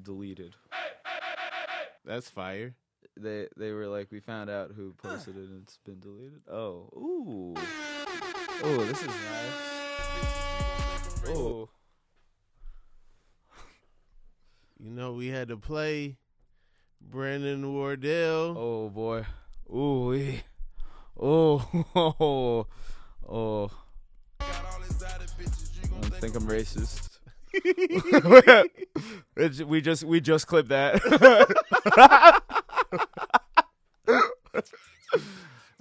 deleted. That's fire. They were like, we found out who posted it and it's been deleted. Oh, ooh, this is nice. Oh, You know, we had to play Brandon Wardell. oh boy, ooh, oh. I think I'm racist. we just clipped that.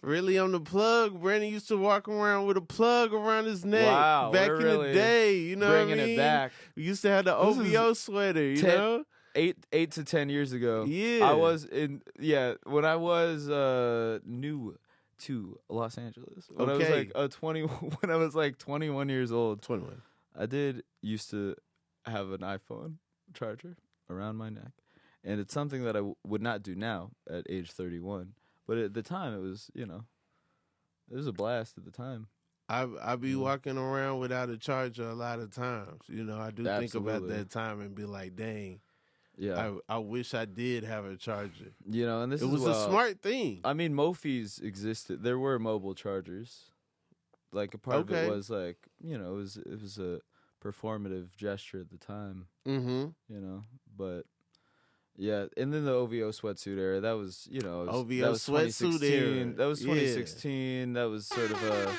Really on the plug. Brandon used to walk around with a plug around his neck back in really the day. You know bringing what I mean? it back. We used to have the OVO sweater, you know? 8 to 10 years ago. Yeah. I was when I was new to Los Angeles. When I was like 21 years old. 21. I did used to have an iPhone charger around my neck. And it's something that I would not do now at age 31. But at the time, it was, it was a blast at the time. I be walking around without a charger a lot of times. You know, I do think about that time and be like, dang, I wish I did have a charger. And it was a smart thing. I mean, Mophie's existed. There were mobile chargers. Like, a part of it was like, it was a performative gesture at the time. Mm-hmm. But... yeah, and then the OVO sweatsuit era, that was, OVO that was sweatsuit era. That was 2016. That was sort of a,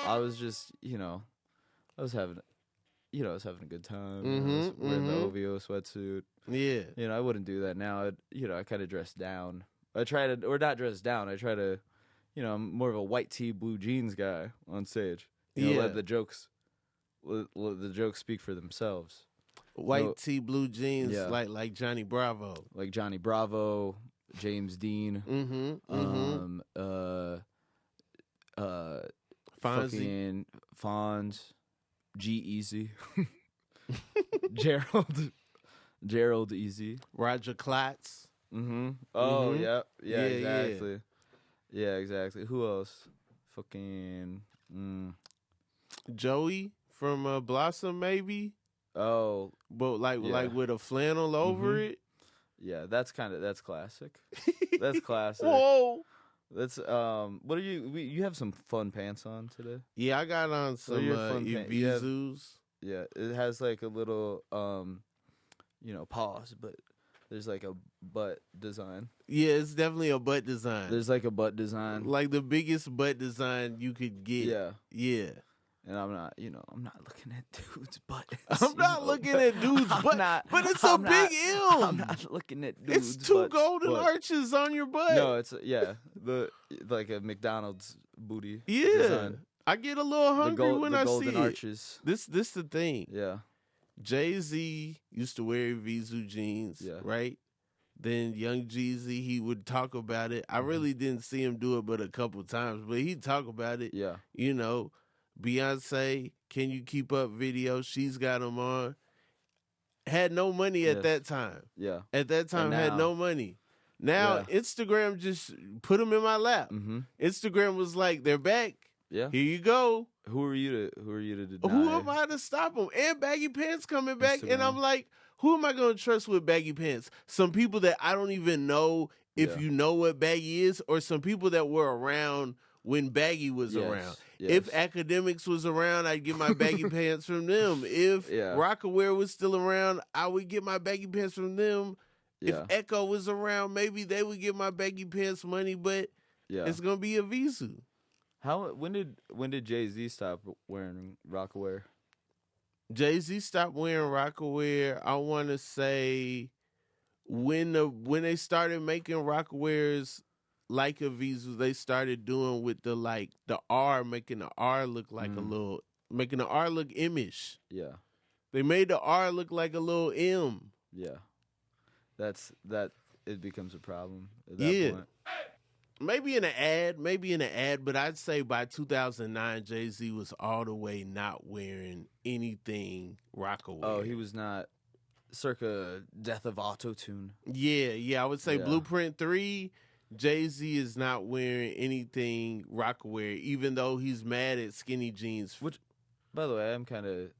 I was just, I was having a good time. Wearing the OVO sweatsuit. Yeah. I wouldn't do that now. I kind of dress down. I try to, or not dress down. I try to, I'm more of a white tee, blue jeans guy on stage. Let the jokes speak for themselves. White tee, blue jeans, like Johnny Bravo. Like Johnny Bravo, James Dean. Fonzie. Fonz, G-Eazy. Gerald Easy. Roger Klotz. Oh, yeah, exactly. Yeah, exactly. Who else? Fucking... Joey from Blossom, maybe? Oh, but like with a flannel over it. Yeah, that's classic. That's classic. Whoa, that's What are you have some fun pants on today? Yeah, I got on some Vizus. Yeah, it has like a little pause, but there's like a butt design. Yeah, it's definitely a butt design. There's like a butt design, like the biggest butt design you could get. Yeah. And I'm not looking at dudes' butts. I'm not looking at dudes' butts. But it's a big M. I'm not looking at dudes' butts. It's two golden arches on your butt. No, it's like a McDonald's booty. Yeah. Design. I get a little hungry when I see golden arches. This the thing. Yeah. Jay-Z used to wear Vizu jeans, right? Then Young Jeezy, he would talk about it. I really didn't see him do it but a couple times, but he'd talk about it. Yeah. Beyonce, Can You Keep Up video, she's got them on. Had no money at that time. Yeah. At that time, had no money. Now, Instagram just put them in my lap. Instagram was like, they're back. Yeah. Here you go. Who are you to deny? Who am I to stop them? And baggy pants coming back. Instagram. And I'm like, who am I going to trust with baggy pants? Some people that I don't even know if you know what baggy is, or some people that were around when baggy was around. Yes. If Academics was around, I'd get my baggy pants from them. If Rockaware was still around, I would get my baggy pants from them. If Echo was around, maybe they would get my baggy pants money, but it's gonna be a Vizu. When did Jay-Z stop wearing Rockaware? Jay-Z stopped wearing Rockaware, I want to say when they started making Rockawares like a Vizu, they started doing with the R, making the R look like making the R look M-ish. Yeah. They made the R look like a little M. Yeah. It becomes a problem at that point. Maybe in an ad, but I'd say by 2009, Jay-Z was all the way not wearing anything Rockaware. Oh, he was not, circa Death of Auto-Tune. Yeah, I would say Blueprint 3, Jay-Z is not wearing anything Rockaware, even though he's mad at skinny jeans. Which, by the way, I'm kind of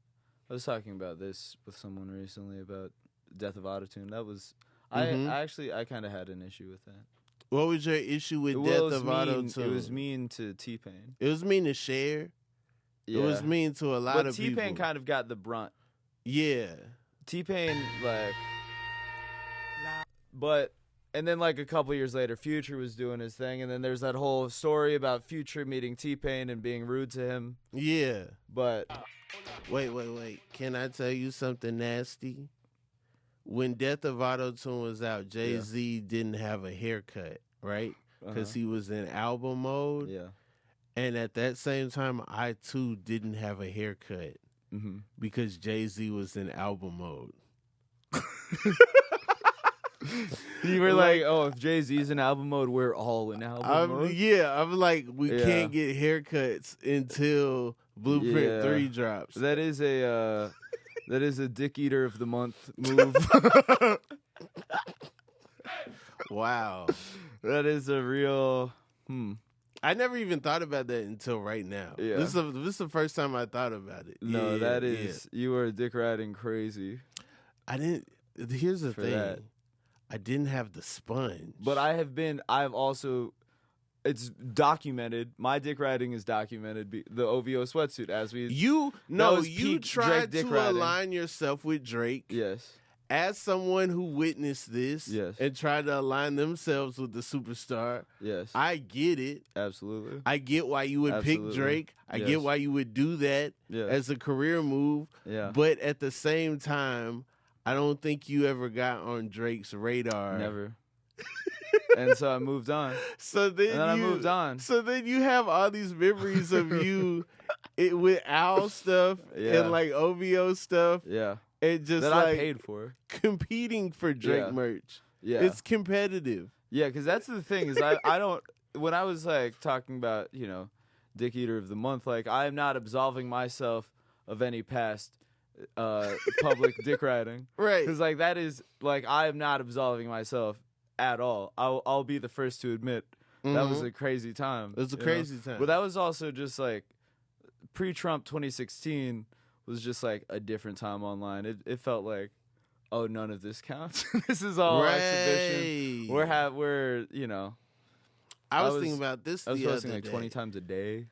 I was talking about this with someone recently about Death of Autotune. That was I kind of had an issue with that. What was your issue with Death of Autotune? It was mean to T-Pain. It was mean to Cher. Yeah. It was mean to a lot of people. But T-Pain kind of got the brunt. Yeah. T-Pain, like... But... And then, like, a couple years later, Future was doing his thing, and then there's that whole story about Future meeting T-Pain and being rude to him. Yeah. But... Wait. Can I tell you something nasty? When Death of Autotune was out, Jay-Z didn't have a haircut, right? Because he was in album mode. Yeah. And at that same time, I, too, didn't have a haircut. Because Jay-Z was in album mode. You were like, oh, if Jay-Z's in album mode, we're all in album mode? Yeah, I'm like, we can't get haircuts until Blueprint 3 drops. That is a Dick Eater of the Month move. Wow. That is a real... I never even thought about that until right now. Yeah. This is the first time I thought about it. No, that is... You are dick riding crazy. I didn't... Here's the thing. That. I didn't have the sponge. But I've also... It's documented. My dick riding is documented. The OVO sweatsuit, as we... You tried to align yourself with Drake. Yes. As someone who witnessed this. Yes. And tried to align themselves with the superstar. Yes. I get it. Absolutely. I get why you would pick Drake. I get why you would do that as a career move. Yeah. But at the same time, I don't think you ever got on Drake's radar. Never. And so I moved on. I moved on. So then you have all these memories of you with Al stuff and like OVO stuff. Yeah. And just that like I paid for. Competing for Drake merch. Yeah. It's competitive. Yeah, because that's the thing is I don't, when I was like talking about, Dick Eater of the Month, like I am not absolving myself of any past public dick riding. Right. Because like that is, like I am not absolving myself at all. I'll be the first to admit that was a crazy time. It was a crazy time. But that was also just like pre-Trump 2016 was just like a different time online. It felt like, oh, none of this counts. This is all exhibition. We're I was thinking about this. I was posting like 20 times a day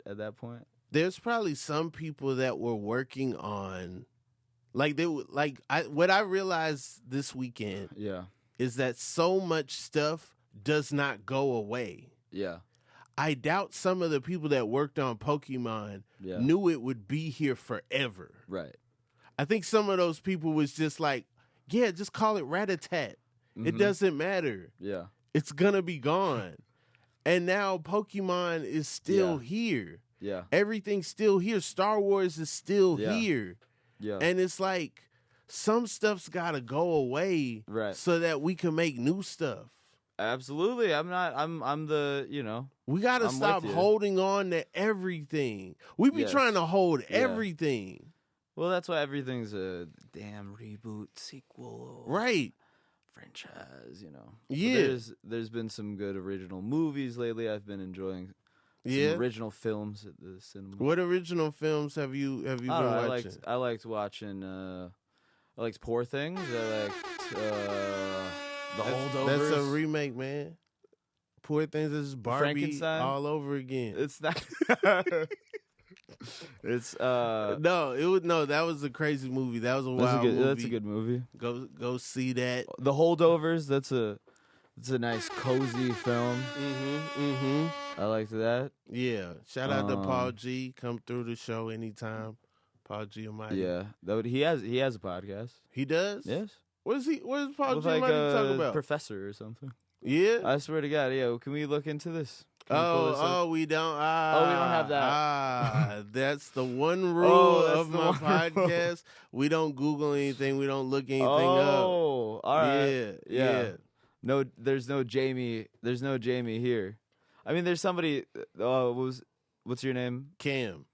at that point. There's probably some people that were working on, what I realized this weekend. Yeah. Is that so much stuff does not go away. Yeah. I doubt some of the people that worked on Pokemon knew it would be here forever. Right. I think some of those people was just like, yeah, just call it Rat-a-tat. It doesn't matter. Yeah. It's going to be gone. And now Pokemon is still here. Yeah. Everything's still here. Star Wars is still here. Yeah. And it's like, some stuff's got to go away so that we can make new stuff. Absolutely. I'm the, We got to stop holding on to everything. We be trying to hold everything. Well, that's why everything's a damn reboot, sequel. Right. Franchise, Yeah. There's been some good original movies lately. I've been enjoying some original films at the cinema. What original films have you been watching? I liked watching... I liked Poor Things. I liked The Holdovers. That's a remake, man. Poor Things is Barbie all over again. It's not. It's No, that was a crazy movie. That was a wild movie. That's a good movie. Go see that. The Holdovers. That's a nice cozy film. I liked that. Yeah. Shout out to Paul G. Come through the show anytime. Paul Giamatti. Yeah, he has a podcast. He does? Yes. What is Paul Giamatti talking about? Professor or something. Yeah. I swear to God. Yeah. Can we look into this? We don't. We don't have that. That's the one rule of my podcast. We don't Google anything. We don't look anything up. Oh, all right. Yeah. No, there's no Jamie. There's no Jamie here. I mean, there's somebody. What's your name? Cam.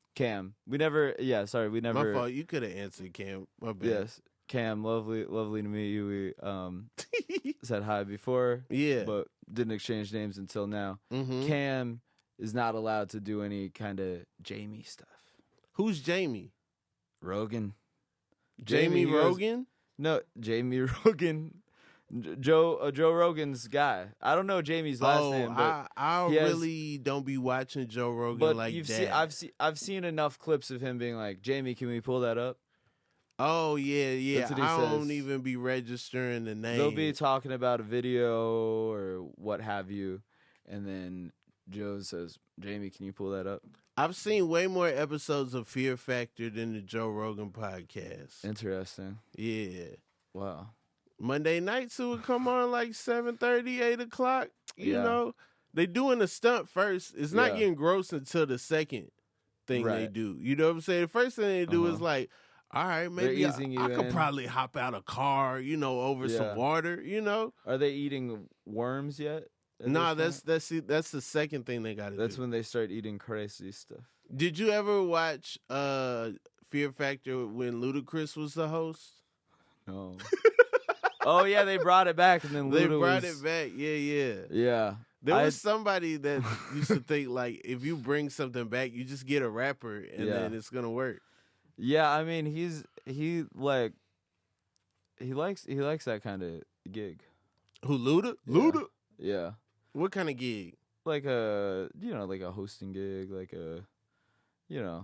We never. Yeah, sorry. We never. My fault. You could have answered Cam. My bad. Yes, Cam. Lovely to meet you. We said hi before. Yeah, but didn't exchange names until now. Cam is not allowed to do any kind of Jamie stuff. Who's Jamie? Rogan. Jamie Rogan? No, Jamie Rogan. Joe Rogan's guy. I don't know Jamie's last name, but I really don't be watching Joe Rogan but like you've that. I've seen enough clips of him being like, Jamie, can we pull that up? Oh yeah. That's what he I says. don't even be registering the name. They'll be talking about a video or what have you, and then Joe says, Jamie, can you pull that up? I've seen way more episodes of Fear Factor than the Joe Rogan podcast. Interesting. Yeah. Wow. Monday nights it would come on like 7:30, 8 o'clock. You Yeah. know, they doing the stunt first. It's not getting gross until the second thing they do. You know what I'm saying? The first thing they do is like, all right, maybe I could probably hop out a car, over some water, Are they eating worms yet? No, that's the second thing they got to do. That's when they start eating crazy stuff. Did you ever watch Fear Factor when Ludacris was the host? No. Oh yeah, they brought it back, and then they brought it back. Yeah. There was somebody that used to think like if you bring something back, you just get a rapper and then it's gonna work. Yeah, I mean he likes that kind of gig. Who, Luda? Luda? Yeah. What kind of gig? Like a hosting gig, like a Yeah.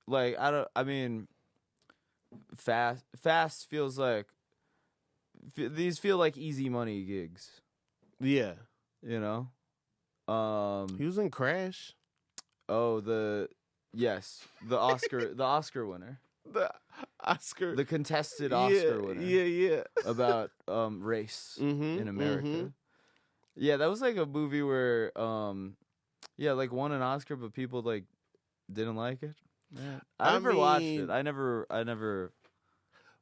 Like Fast feels like these feel like easy money gigs. Yeah. He was in Crash. Oh, the Oscar winner. The contested Oscar winner. Yeah. About race in America. Mm-hmm. Yeah, that was like a movie where like won an Oscar, but people like didn't like it. Yeah. I never watched it. I never.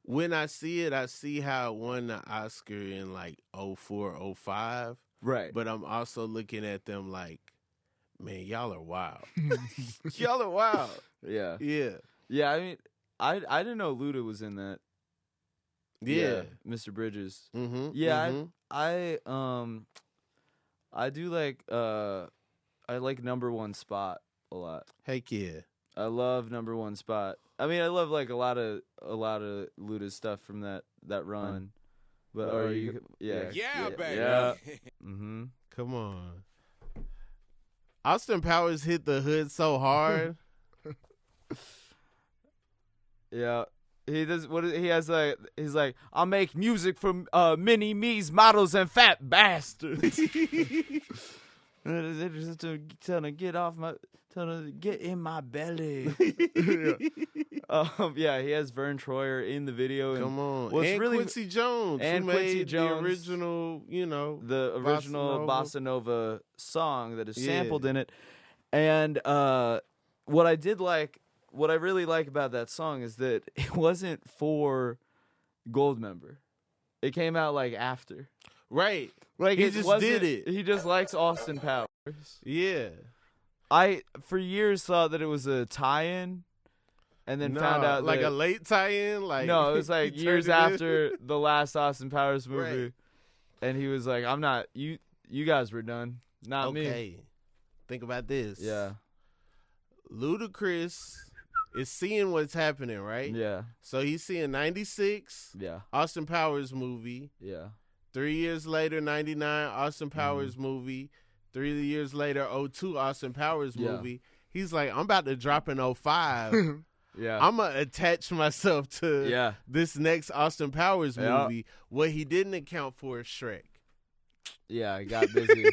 When I see it, I see how it won the Oscar in like 2004, 2005. Right. But I'm also looking at them like, man, y'all are wild. Y'all are wild. Yeah. Yeah. Yeah, I mean, I didn't know Luda was in that. Yeah. Mr. Bridges. Mm-hmm. Yeah, mm-hmm. I do like I like Number One Spot a lot. Heck yeah. I love Number One Spot. I mean, I love like a lot of Luda's stuff from that run. But baby. Yeah. Mm-hmm. Come on. Austin Powers hit the hood so hard. Yeah. He does he's like, I'll make music for mini me's, models, and fat bastards. Just trying to get off my, trying to get in my belly. Yeah, he has Vern Troyer in the video. Come on, and Quincy Jones, and who Quincy made Jones, the original Bossa Nova song that is sampled in it. And what I really like about that song is that it wasn't for Goldmember. It came out like after. Right. Like he just did it. He just likes Austin Powers. Yeah. I for years thought that it was a tie-in, and then found out like a late tie-in. Like no, it was like years after the last Austin Powers movie, right. And he was like, "I'm not you. You guys were done, not me." Okay. Think about this. Yeah. Ludacris is seeing what's happening, right? Yeah. So he's seeing 96. Yeah. Austin Powers movie. Yeah. 3 years later, 99 Austin Powers movie. 3 years later, 2002 Austin Powers movie. He's like, I'm about to drop in 2005. Yeah. I'm going to attach myself to this next Austin Powers movie. What he didn't account for is Shrek. Yeah, he got busy.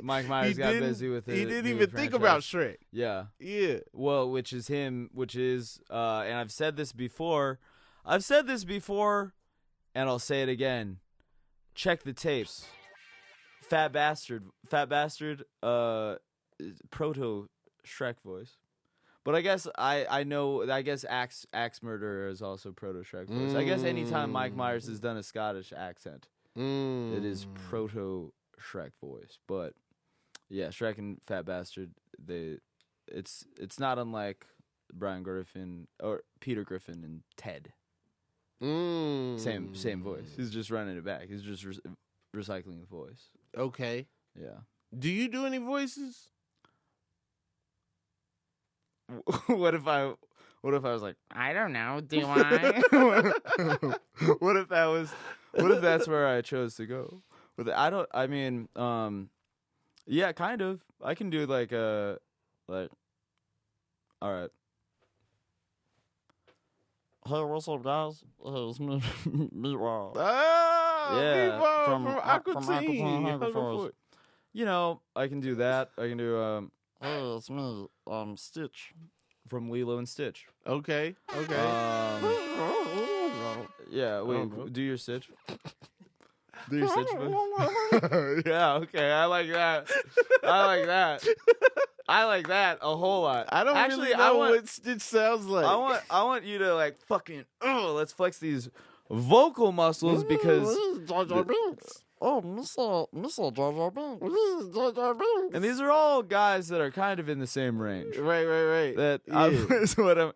Mike Myers got busy with it. He didn't even think about Shrek. Yeah. Yeah. Well, which is, and I've said this before, and I'll say it again. Check the tapes. Fat Bastard, proto Shrek voice. But I guess I guess Axe Murderer is also proto Shrek voice. I guess anytime Mike Myers has done a Scottish accent, it is proto Shrek voice. But yeah, Shrek and Fat Bastard, it's not unlike Brian Griffin or Peter Griffin and Ted. Same voice. He's just running it back. He's just recycling the voice. Okay. Yeah. Do you do any voices? What if What if I was like, I don't know, do I? What if that's where I chose to go? Yeah, kind of. I can do like all right. Hey, what's up, guys? Hey, it's me, Meatball. Yeah, from Aqua from Teen. Aqua Teen. You know, I can do that. I can do hey, it's me, Stitch from Lilo and Stitch. Okay. Yeah, wait, do your Stitch. Do your Stitch voice. Yeah, okay, I like that. I like that a whole lot. I don't actually know what Stitch sounds like. I want you to like fucking let's flex these vocal muscles because Jar Jar Binks. Oh, Mr. Jar Jar Binks. Jar Jar Binks. and these are all guys that are kind of in the same range. Right. That Yeah. is what I'm.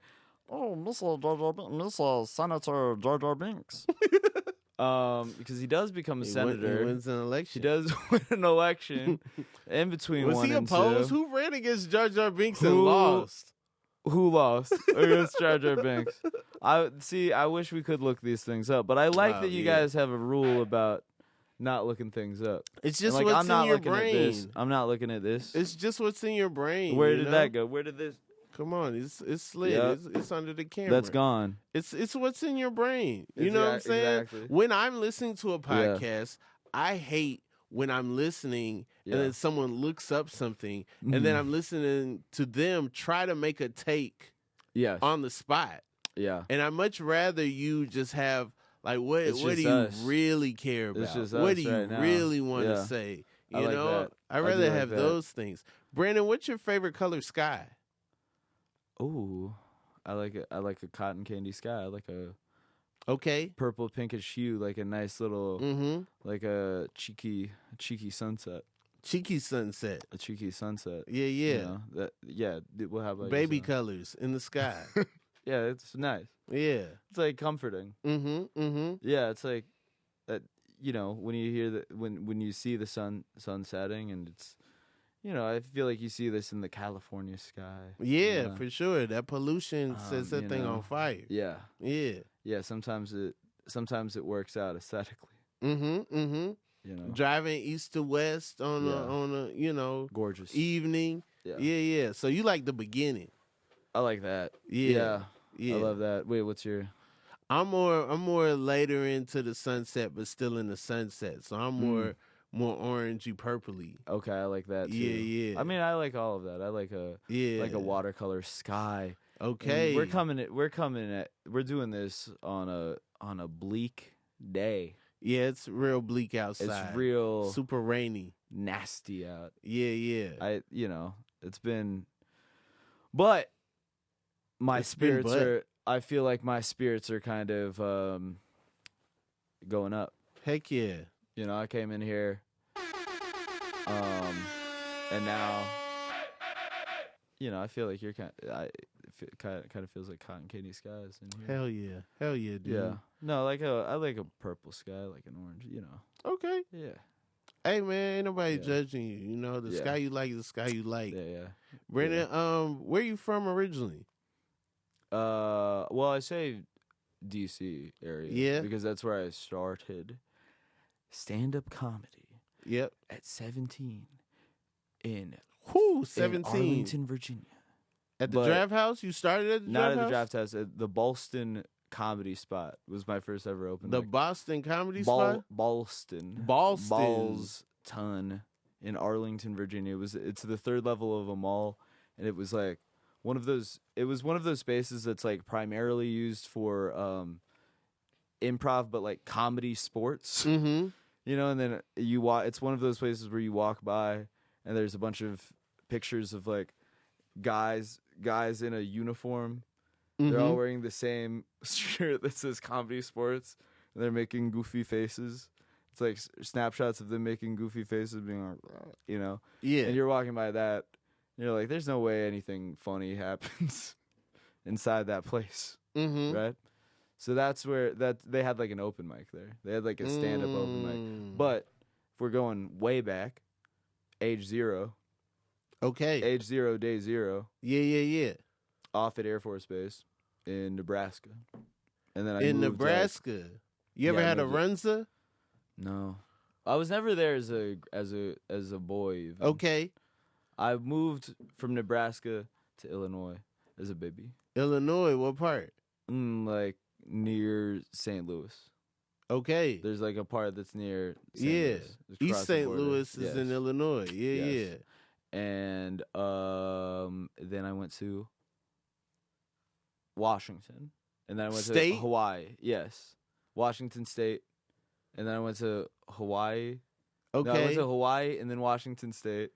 Oh, Mr. Jar Jar Binks. Mr. Senator Jar Jar Binks. Because he does become a senator. He wins an election. He does win an election in between Was one he and opposed? two. Who ran against Jar Jar Binks and lost? Who lost against Jar Jar Binks? I wish we could look these things up, but I like that you guys have a rule about not looking things up. It's just like, what's I'm not in your looking brain. At this. I'm not looking at this. It's just what's in your brain. Where did that go? Where did this? Come on, it's slid. Yep. It's under the camera. That's gone. It's what's in your brain. You know what I'm saying? Exactly. When I'm listening to a podcast, I hate when I'm listening and then someone looks up something and then I'm listening to them try to make a take on the spot. Yeah. And I much rather you just have like what do you us. really care about? It's just what us do you right now. really want to say? You I like know? that. I'd I rather do like have that. those things. Brandon, what's your favorite color sky? Ooh, I like a cotton candy sky. I like a purple pinkish hue, like a nice little, like a cheeky sunset. Cheeky sunset. A cheeky sunset. Yeah. You know, we'll have like baby colors in the sky. Yeah, it's nice. Yeah, it's like comforting. Yeah, it's like that. You know, when you hear when you see the sun setting, and it's. You know, I feel like you see this in the California sky. Yeah, for sure. That pollution sets that thing on fire. Yeah. Yeah. Sometimes it works out aesthetically. You know, driving east to west on a gorgeous evening. Yeah. So you like the beginning? I like that. Yeah. I love that. Wait, what's your? I'm more later into the sunset, but still in the sunset. So I'm more orangey, purpley. Okay, I like that too. Yeah. I mean, I like all of that. I like a watercolor sky. Okay, and we're doing this on a bleak day. Yeah, it's real bleak outside. It's real super rainy, nasty out. Yeah. It's been, but my spirits are. I feel like my spirits are kind of going up. Heck yeah. You know, I came in here, and now, you know, I feel like you're kind of feels like cotton candy skies in here. Hell yeah, dude. Yeah, no, I like a purple sky, like an orange. You know. Okay. Yeah. Hey man, ain't nobody judging you. You know, the sky you like is the sky you like. Yeah. Brandon, where you from originally? Well, I say DC area. Yeah. Because that's where I started. Stand-up comedy. Yep. At 17 in 17 in Arlington, Virginia. At the Draft House? You started at the Draft House? Not at the Draft House. At the Boston Comedy Spot was my first ever open mic. The Boston Comedy Spot? Boston in Arlington, Virginia. It's the third level of a mall, and it was like one of those spaces that's like primarily used for improv, but like comedy sports. Mm-hmm. You know, and then it's one of those places where you walk by and there's a bunch of pictures of like guys in a uniform. Mm-hmm. They're all wearing the same shirt that says comedy sports, and they're making goofy faces. It's like snapshots of them making goofy faces, being like, you know. Yeah. And you're walking by that, and you're like, there's no way anything funny happens inside that place. Mm-hmm. Right? So that's where they had like an open mic there. They had like a stand-up open mic. But if we're going way back, age 0. Okay. Age 0, day 0. Yeah. Off at Air Force Base. in Nebraska, and then I In moved, Nebraska. You ever I had a moved Runza? No, I was never there as a boy. Even. Okay. I moved from Nebraska to Illinois as a baby. Illinois, what part? Like near St. Louis. Okay. There's like a part that's near St. Yeah. Louis. It's across East the St. border. Louis is in Yes. Illinois. Yeah, Yes. yeah. And then I went to Washington. And then I went State? to Hawaii. Yes. Washington State. And then I went to Hawaii. Okay. No, I went to Hawaii and then Washington State.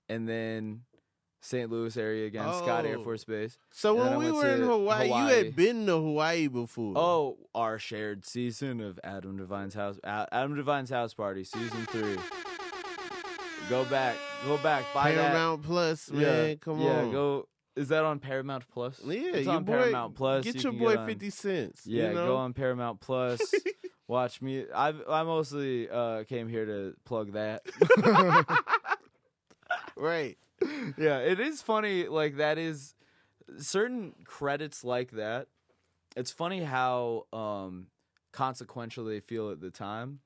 And then St. Louis area again, Scott Air Oh. Force Base. So And then when I we went were in to Hawaii, you Hawaii. had been to Hawaii before. Oh, our shared season of Adam Devine's house party, season 3. Go back, buy Paramount Plus, that. man. Come on. Yeah, go. Is that on Paramount Plus? Yeah, it's your on boy, Paramount Plus. Get You your can boy on- 50 cents. Yeah, you know? go on Paramount Plus. Watch me. I mostly came here to plug that. Right. Yeah, it is funny. Like that is certain credits like that. It's funny how consequential they feel at the time,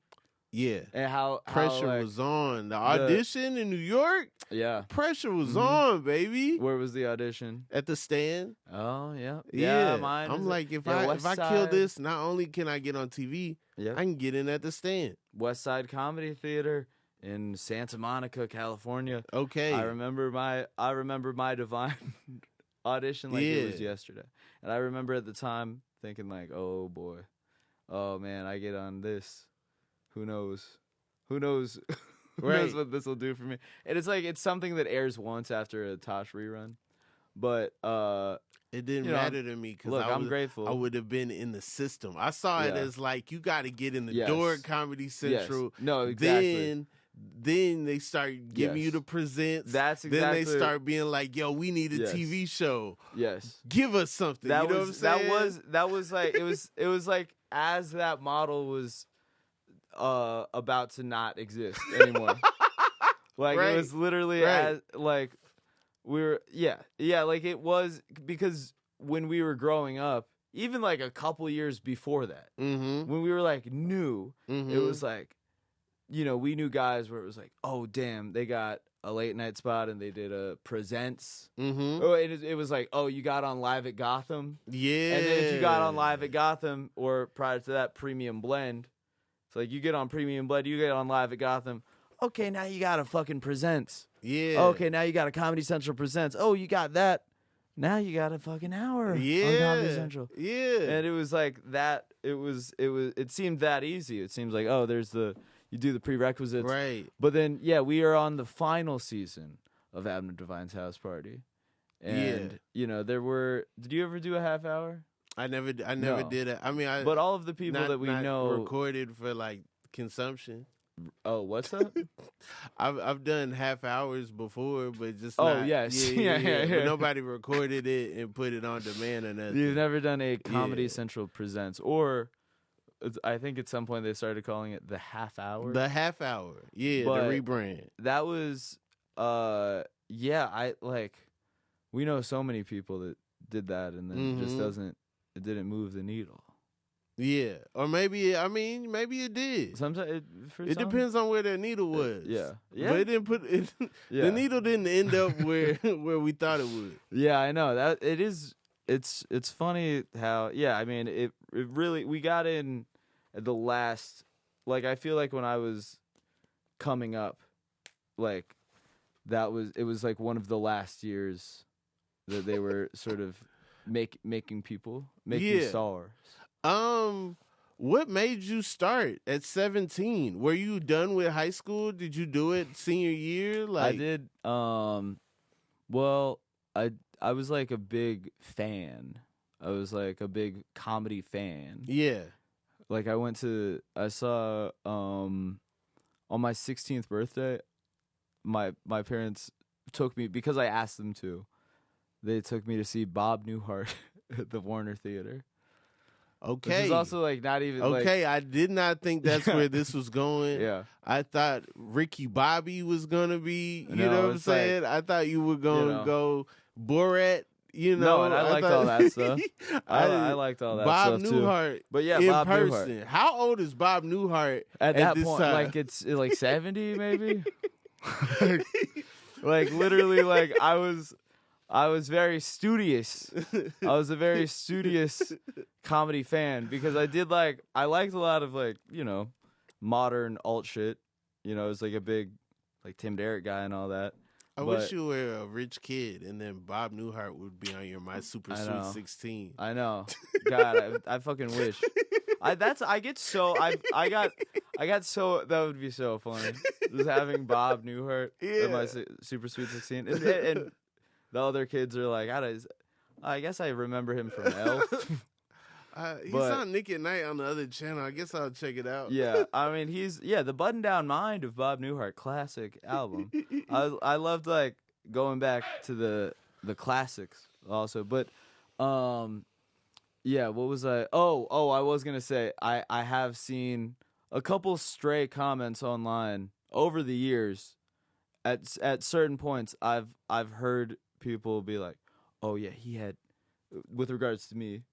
Yeah. and how Pressure like, was on. The audition in New York, Yeah. pressure was Mhm. on, baby. Where was the audition? At the stand. Oh yeah, Yeah. Mine. I'm is like, if yeah, I West kill Side. this, not only can I get on TV, Yep. I can get in at the stand. West Side Comedy Theater in Santa Monica, California. Okay. I remember my Divine audition like it was Yeah. yesterday, and I remember at the time thinking like, oh boy, oh man, I get on this. Who knows? Who knows? Who knows Right. what this will do for me? And it's like it's something that airs once after a Tosh rerun, but It didn't you know, matter to me because look, I'm grateful. I would have been in the system. I saw it Yeah. as like you got to get in the Yes. door at Comedy Central. Yes. No, exactly. Then they start giving you Yes. the presents. That's Then exactly. they start being like, "Yo, we need a Yes. TV show. Yes. Give us something." That you know was what I'm saying? that was like it was like as that model was about to not exist anymore. Like Right. it was literally Right. as like we were like it was because when we were growing up, even like a couple years before that, Mm-hmm. when we were like new, Mm-hmm. it was like, you know, we knew guys where it was like, oh damn, they got a late night spot and they did a presents. Mm-hmm. Oh, it was like, oh, you got on Live at Gotham. Yeah. And then if you got on Live at Gotham, or prior to that, Premium Blend, it's like you get on Premium Blend, you get on Live at Gotham. Okay, now you got a fucking Presents. Yeah. Okay, now you got a Comedy Central Presents. Oh, you got that. Now you got a fucking hour on Comedy Central. Yeah. And it was like that. It seemed that easy. It seems like, oh, you do the prerequisites. Right. But then, yeah, we are on the final season of Abner Devine's House Party. And, you know, did you ever do a half hour? I never No. did it. I mean, But all of the people that we not know. recorded for like consumption. Oh, what's that? I've done half hours before, but just Oh, not, yes. yeah. Yeah. But nobody recorded it and put it on demand or nothing. You've never done a Comedy Yeah. Central Presents, or I think at some point they started calling it the half hour. The half hour, yeah, But- the rebrand. That was, we know so many people that did that, and then it just Mhm. it didn't move the needle. Yeah, or maybe maybe it did. Sometimes It depends on where the needle was. Yeah. but it didn't put it. Yeah. The needle didn't end up where where we thought it would. Yeah, I know that it is. It's funny how I mean it really we got in at the last. Like I feel like when I was coming up, like it was like one of the last years that they were sort of making Yeah. stars. What made you start at 17? Were you done with high school? Did you do it senior year? Like I did. Well, I was like a big fan. I was like a big comedy fan. Yeah. Like I saw on my 16th birthday, my parents took me because I asked them to. They took me to see Bob Newhart at the Warner Theater. Okay. Which is also like not even like Okay, I did not think that's where this was going. yeah. I thought Ricky Bobby was gonna be, you No, know what I'm it's like, saying? I thought you were gonna know. go Borat you know. No, and I liked all that stuff. I liked all that Bob stuff Newhart. too. But yeah, in Bob person. Newhart. How old is Bob Newhart At that this point, time? like it's like 70 maybe. Like literally, like I was very studious. I was a very studious comedy fan because I liked a lot of like, you know, modern alt shit. You know, it was like a big like Tim Derrick guy and all that. I wish you were a rich kid and then Bob Newhart would be on your My Super Sweet 16. I know. God, I fucking wish. I got so that would be so funny. Just having Bob Newhart in my Super Sweet 16. And the other kids are like, I guess I remember him from Elf. He's on Nick at Night on the other channel. I guess I'll check it out. Yeah, I mean the Button Down Mind of Bob Newhart, classic album. I loved like going back to the classics also, but yeah, what was I? Oh, I was gonna say I have seen a couple stray comments online over the years. At certain points, I've heard people be like, "Oh yeah, he had," with regards to me,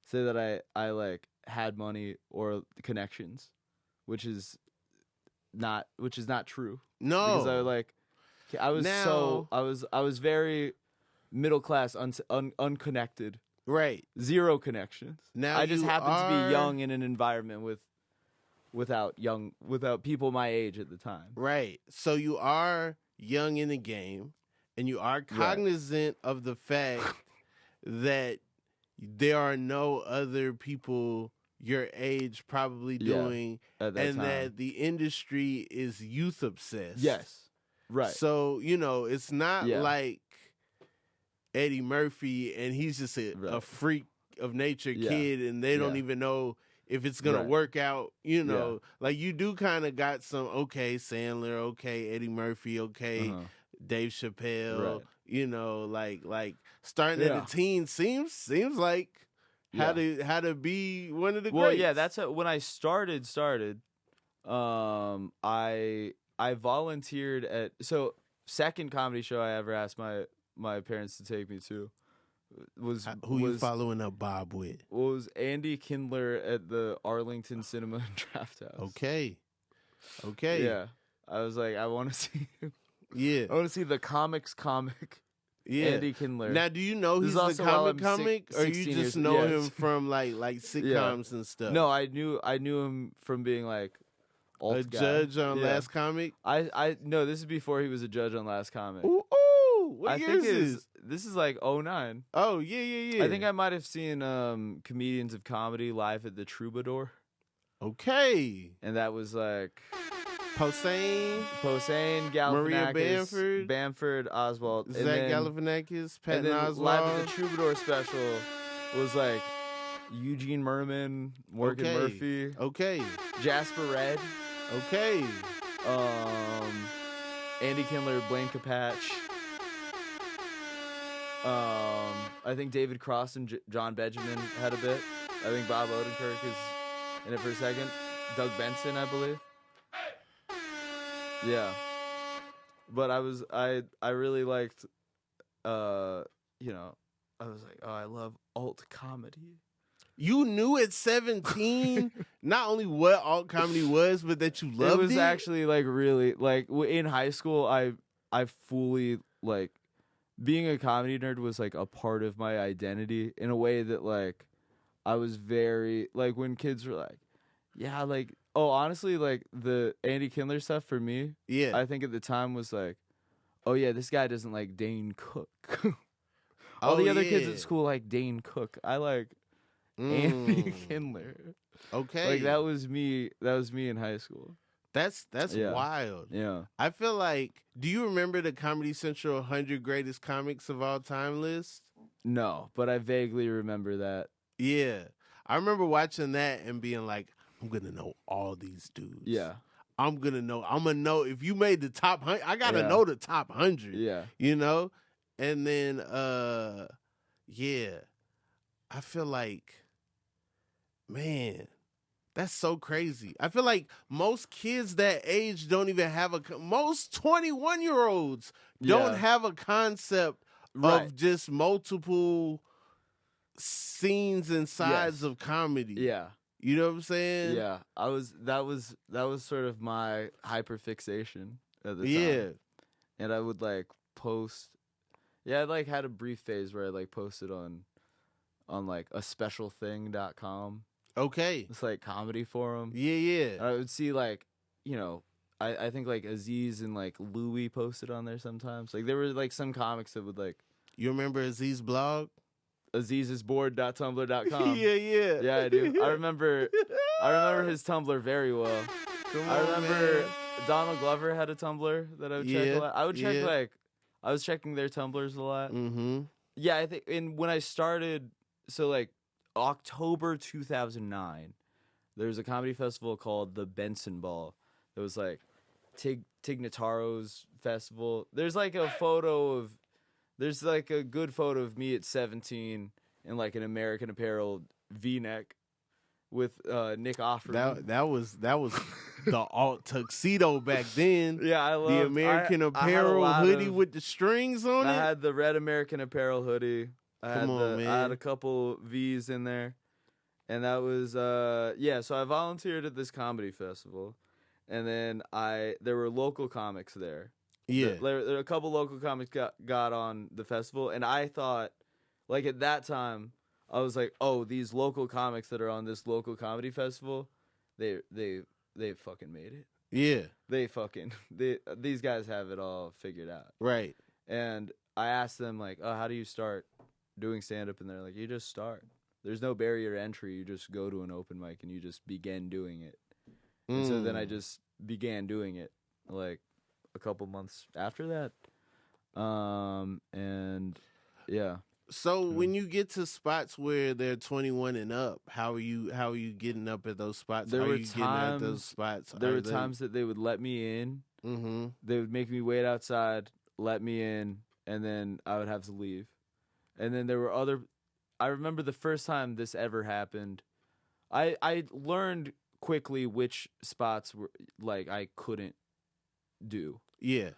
say that I like had money or connections, which is not true. No, because I was very middle class, unconnected. Right. Zero connections. Now I just happened to be young in an environment without people my age at the time. Right. So you are young in the game and you are cognizant of the fact that there are no other people your age probably doing at and time. that the industry is youth obsessed. Yes. Right. So, you know, it's not like Eddie Murphy and he's just a freak of nature kid and they don't even know if it's going to work out, you know. Like you do kind of got some Sandler, Eddie Murphy, Dave Chappelle, you know, like starting at the teen seems like how to be one of the greats. Well, yeah, that's when I started I volunteered at second comedy show I ever asked my parents to take me to was you following up Bob with? Was Andy Kindler at the Arlington Cinema and Draft House. Okay. Yeah. I was like, I want to see him. Yeah. I want to see the comic. Yeah. Andy Kindler. Now, do you know he's the comic, or you just know him from like sitcoms and stuff? No, I knew him from being like a judge on Last Comic. I no, this is before he was a judge on Last Comic. Ooh, what year is this? This is like 2009. Oh yeah. I think I might have seen Comedians of Comedy live at the Troubadour. Okay. And that was like Posehn, Galifianakis, Maria Bamford, Oswald, Zach Galifianakis, Patton Oswalt. Live at the Troubadour special was like Eugene Merman, Morgan Murphy, Jasper Red, Andy Kindler, Blaine Capatch. I think David Cross and John Benjamin had a bit. I think Bob Odenkirk is in it for a second. Doug Benson, I believe. Yeah. But I really liked, you know, I was like, oh, I love alt comedy. You knew at 17 not only what alt comedy was, but that you loved it? It was actually like really, like in high school, I fully like, being a comedy nerd was like a part of my identity in a way that like I was very like when kids were like, yeah, like, oh, honestly, like the Andy Kindler stuff for me, I think at the time was like, oh yeah, this guy doesn't like Dane Cook. All the other kids at school like Dane Cook. I like Andy Kindler. Okay, like that was me in high school. That's wild. Yeah. I feel like, do you remember the Comedy Central 100 Greatest Comics of All Time list? No, but I vaguely remember that. Yeah. I remember watching that and being like, I'm going to know all these dudes. Yeah. I'm going to know if you made the top 100, I got to know the top 100. Yeah. You know? And then, I feel like, man, that's so crazy. I feel like most kids that age don't even have most 21-year-olds don't have a concept of just multiple scenes and sides of comedy. Yeah. You know what I'm saying? Yeah. That was sort of my hyperfixation at the time. Yeah. And I would like post. Yeah, I like had a brief phase where I like posted on like a specialthing.com. Okay. It's like comedy forum. Yeah. And I would see like, you know, I think like Aziz and like Louis posted on there sometimes. Like there were like some comics that would like. You remember Aziz's blog? azizisboard.tumblr.com. Yeah. Yeah, I do. I remember his Tumblr very well. I remember Donald Glover had a Tumblr that I would check a lot. I would check like I was checking their Tumblrs a lot. Mm-hmm. Yeah, I think when I started, so like October 2009, there was a comedy festival called the Benson Ball. It was like Tig Notaro's festival. There's like a good photo of me at 17 in like an American Apparel V-neck with Nick Offerman. That was the alt tuxedo back then. Yeah, I love the American Apparel hoodie with the strings on it. I had the red American Apparel hoodie. Man. I had a couple V's in there. And that was so I volunteered at this comedy festival. And then there were local comics there. Yeah. There were a couple local comics got on the festival, and I thought, like at that time, I was like, oh, these local comics that are on this local comedy festival, they fucking made it. Yeah. These guys have it all figured out. Right. And I asked them like, oh, how do you start doing stand-up? And they're like, you just start. There's no barrier to entry. You just go to an open mic and you just begin doing it. And so then I just began doing it like a couple months after that. And yeah. So when you get to spots where they're 21 and up, how are you getting up at those spots? There were times that they would let me in. Mm-hmm. They would make me wait outside, let me in, and then I would have to leave. And then there were I remember the first time this ever happened. I learned quickly which spots were like I couldn't do. Yeah.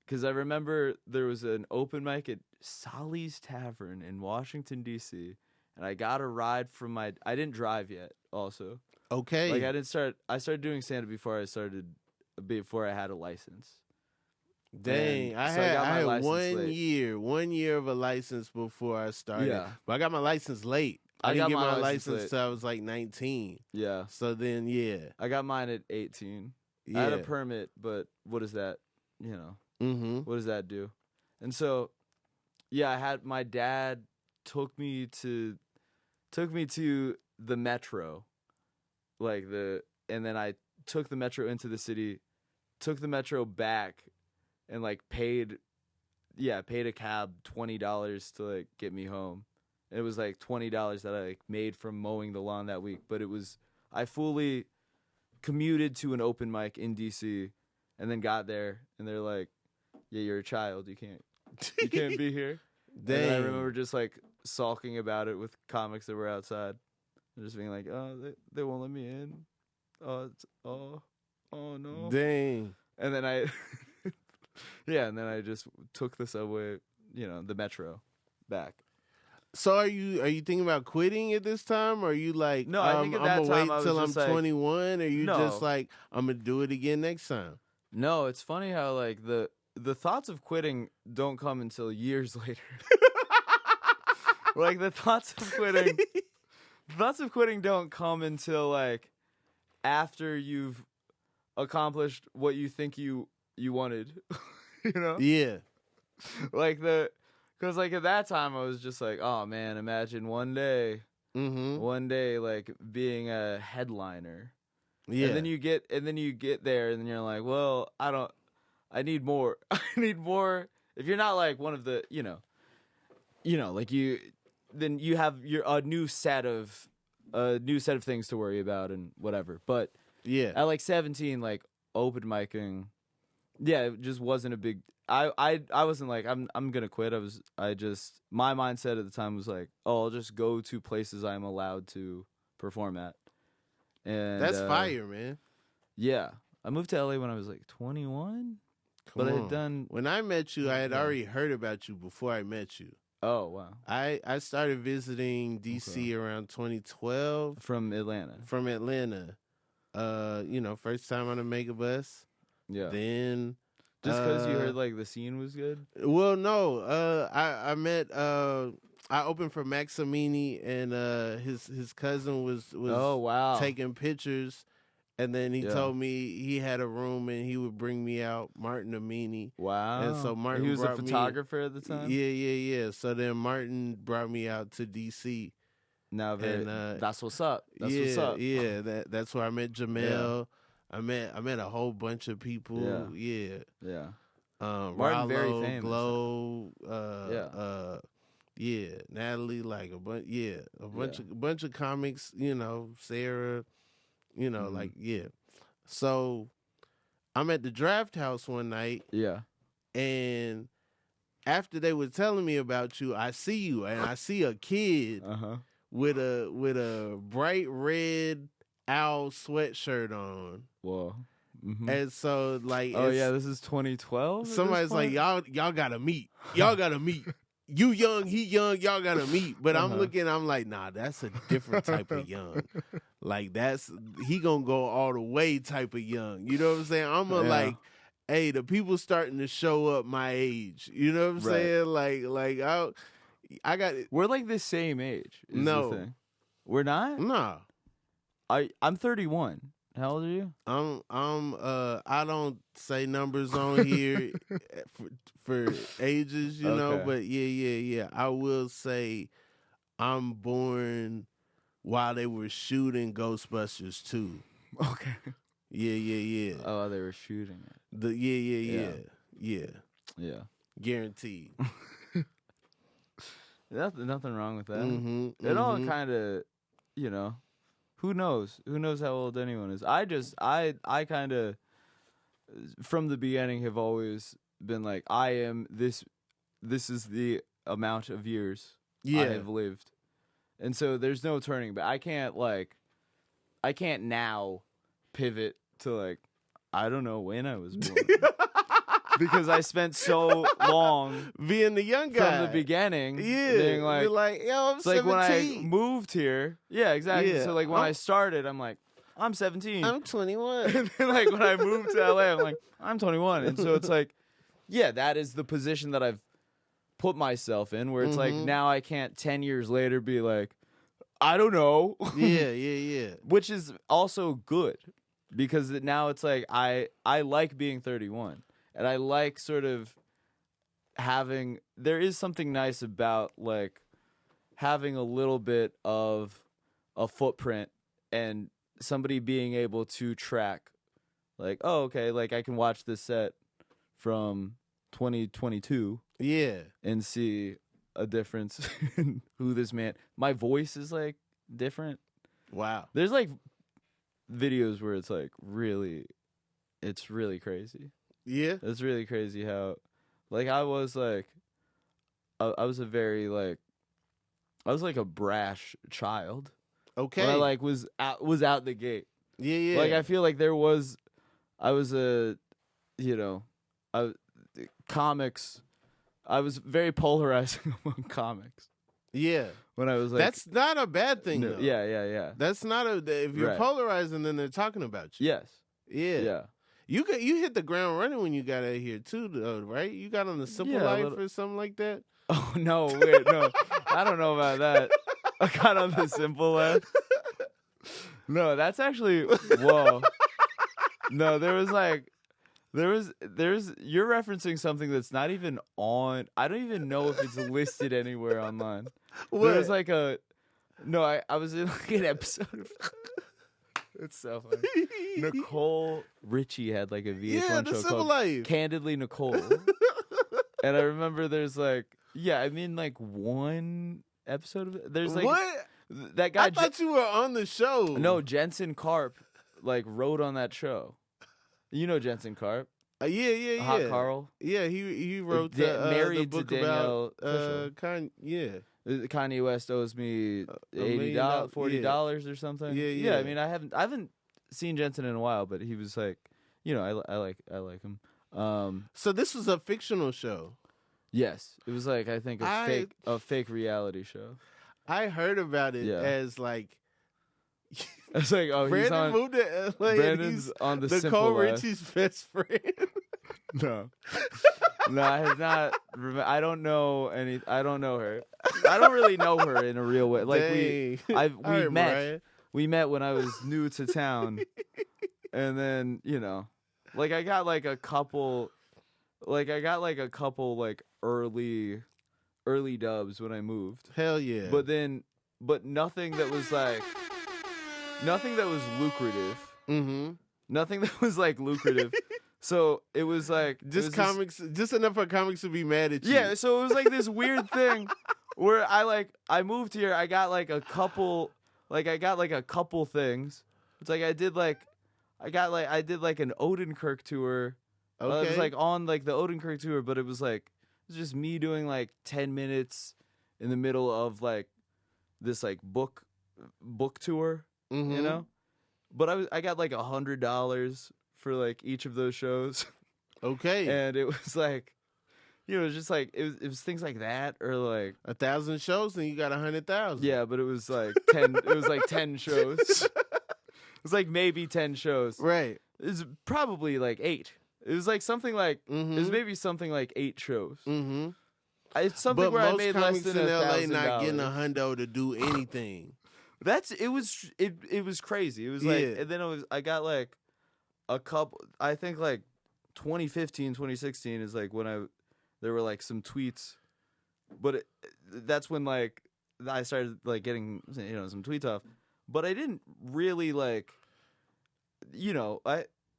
Because I remember there was an open mic at Solly's Tavern in Washington, D.C., and I got a ride from I didn't drive yet, also. Okay. Like, I started doing stand-up before I had a license. Dang, I had 1 year of a license before I started. Yeah. But I got my license late. I didn't get my license until I was like 19. Yeah. So then, yeah. I got mine at 18. Yeah. I had a permit, but what is that? You know. Mm-hmm. What does that do? And so, yeah, my dad took me to the metro, and then I took the metro into the city, took the metro back, and like paid a cab $20 to like get me home. It was like $20 that I like made from mowing the lawn that week, but I fully commuted to an open mic in DC, and then got there, and they're like, yeah, you're a child. You can't be here. Dang. And I remember just like sulking about it with comics that were outside, and just being like, "Oh, they won't let me in. Oh no." Dang. And then I just took the subway, the metro, back. So are you thinking about quitting at this time, or are you like, no? I think at that I'm time gonna wait till I'm 21, or you no. just like, I'm gonna do it again next time? No, it's funny how like the thoughts of quitting don't come until years later. Like the thoughts of quitting don't come until like after you've accomplished what you think you wanted. You know? Yeah. Like because like at that time I was just like, oh man, imagine one day like being a headliner. Yeah. And then you get there, and then you're like, well, I need more. I need more. If you're not like one of the, like then you have a new set of things to worry about and whatever. But yeah, at like 17, like open micing, yeah, it just wasn't a big. I wasn't like I'm gonna quit. My mindset at the time was like, oh, I'll just go to places I'm allowed to perform at. And that's fire, man. Yeah, I moved to LA when I was like 21. But I had done. When I met you, I had already heard about you before I met you. Oh wow! I started visiting DC around 2012 from Atlanta. First time on a megabus. Yeah. Then just because you heard like the scene was good. Well, no. I met. I opened for Maximini, and his cousin was oh wow taking pictures. And then he told me he had a room and he would bring me out, Martin Amini. Wow. And so Martin he was a photographer at the time? Yeah. So then Martin brought me out to D.C. Now that's what's up. What's up. Yeah, that's where I met Jamel. Yeah. I met a whole bunch of people. Yeah. Martin Rollo, very famous. Glow. Natalie, like a bunch of comics, Sarah. So I'm at the draft house one night. Yeah. And after they were telling me about you, I see you and I see a kid with a bright red owl sweatshirt on. Whoa. Mm-hmm. And so this is 2012. Somebody's like, y'all gotta meet. Y'all gotta meet. You young, he young, y'all gotta meet. But I'm like, nah, that's a different type of young. Like he gonna go all the way type of young. You know what I'm saying? I'm like, hey, the people starting to show up my age. You know what I'm saying? Like I got it. We're like the same age. No. The thing. We're not? Nah. I'm 31. How old are you? I don't say numbers on here for ages, you know, but yeah. I will say I'm born while they were shooting Ghostbusters 2. Okay. Yeah. Oh, they were shooting it. Yeah. Guaranteed. Nothing wrong with that. Mm-hmm, it all kind of, who knows? Who knows how old anyone is? I kind of, from the beginning, have always been like, I am this. This is the amount of years I have lived, and so there's no turning back. I can't now pivot to I don't know when I was born. Because I spent so long being the young guy from the beginning. Yeah. Being like, you're like, yo, I'm 17. When I moved here. Yeah, exactly. Yeah. So when I started, I'm like, I'm 17. I'm 21. And then when I moved to LA, I'm like, I'm 21. And so it's like, that is the position that I've put myself in, where it's like, now I can't 10 years later be like, I don't know. Yeah. Which is also good, because now it's like, I like being 31. And I like sort of there is something nice about having a little bit of a footprint and somebody being able to track I can watch this set from 2022 and see a difference in who this man, my voice is different. Wow. There's videos where it's really crazy. Yeah. It's really crazy how, I was I was a very I was a brash child. Okay. When I was out the gate. Yeah. I feel I was comics. I was very polarizing among comimics. Yeah. When I was that's not a bad thing, though. Yeah. That's not if you're polarizing, then they're talking about you. Yes. Yeah. You hit the ground running when you got out here too, though, right? You got on the Simple Life or something like that. Oh no, wait, no, I don't know about that. I got on the Simple Life. No, that's actually whoa. No, there's you're referencing something that's not even on. I don't even know if it's listed anywhere online. What? There was I was in an episode of. It's so funny. Nicole Richie had a VH1 show called Life. Candidly Nicole. And I remember there's one episode of it. There's what? That guy. I thought you were on the show. No, Jensen Karp wrote on that show. You know Jensen Karp? Yeah. Hot Carl. Yeah, he wrote married the book to Danielle about Fishel. Kanye West owes me $80, $40 or something. Yeah. I mean, I haven't seen Jensen in a while, but he was I like him. So this was a fictional show. Yes, it was like I think a fake reality show. I heard about it Yeah. as like It's like, oh, he's Brandon on. moved to LA Brandon's and he's on the Nicole Simple Life. Richie's best friend. No, no, I have not. I don't know any. I don't know her. I don't really know her in a real way. Like we All right, met. Mariah. We met when I was new to town, and then like I got like a couple, like early dubs when I moved. Hell yeah. But nothing that was lucrative. Mm-hmm. Nothing that was like lucrative. So it was like Just enough for comics to be mad at you. Yeah, so it was like this weird thing where I moved here, I got like a couple things. It's like I did like an Odenkirk tour. Okay. I was like on like the Odenkirk tour, but it was just me doing like 10 minutes in the middle of like this like book tour, Mm-hmm. But I got like $100 for like each of those shows. Okay. And it was like, it was just like it was things like that, or like 1,000 shows and you got 100,000. yeah, but it was like 10. It was like 10 shows. It was like maybe 10 shows. Right. It was probably like 8. It was like something like Mm-hmm. it was maybe something like 8 shows. Mm-hmm. It's something But where I most made less comics than in LA $1,000. not getting $100 to do anything. It was crazy. It was like, Yeah. and then I got like a couple. I think like 2015, 2016 is like when there were like some tweets, but that's when like I started like getting some tweets off. But I didn't really like,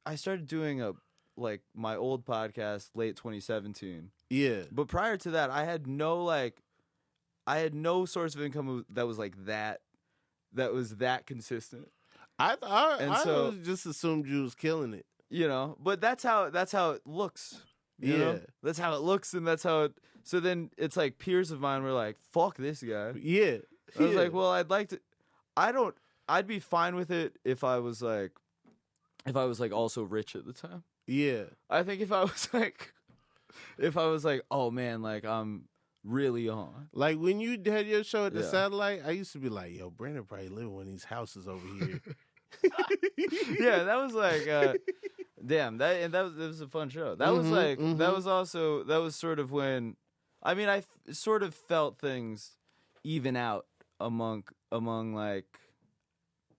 I started doing my old podcast late 2017. Yeah. But prior to that, I had no source of income that was like that was that consistent. I so- just assumed you was killing it. But that's how it looks. You know? That's how it looks, and that's how it. So then it's like peers of mine were like, "Fuck this guy." Yeah. I was like, "Well, I'd like to. I'd be fine with it if I was like also rich at the time. Yeah. I think if I was like, oh man, like I'm really on. Like when you had your show at the Yeah. Satellite, I used to be like, yo, Brandon probably live in one of these houses over here. Yeah, that was like, damn, that was a fun show. That was like, that was sort of when, I mean, I sort of felt things even out among like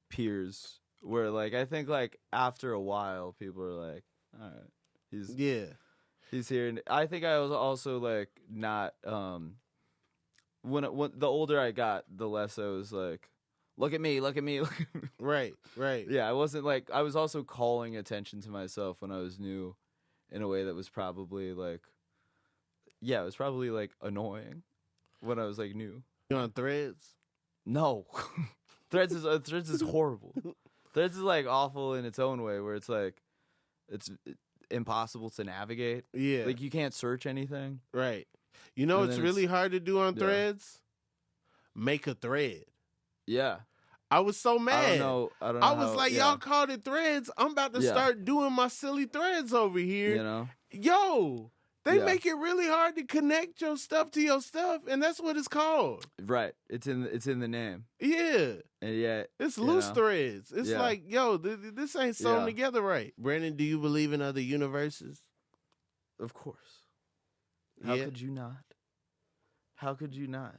peers, where like I think like after a while people are like, all right, he's here. And I think I was also like not when the older I got, the less I was like, look at me. Right. Yeah, I wasn't like, I was also calling attention to myself when I was new in a way that was probably like, yeah, it was probably like annoying when I was like new. You on Threads? No. Threads is horrible. Threads is like awful in its own way, where it's like it's impossible to navigate. Yeah. Like you can't search anything. Right. You know And what's then really it's- hard to do on Yeah. Threads? Make a thread. Yeah. I was so mad. I don't know. I was like, y'all called it Threads. I'm about to Yeah. start doing my silly threads over here. You know? Yo, they Yeah. make it really hard to connect your stuff to your stuff, and that's what it's called. Right. It's in the name. Yeah. And yeah. It's you loose know? threads. It's Yeah. like, yo, this ain't sewn Yeah. together right. Brandon, do you believe in other universes? Of course. How Yeah. could you not? How could you not?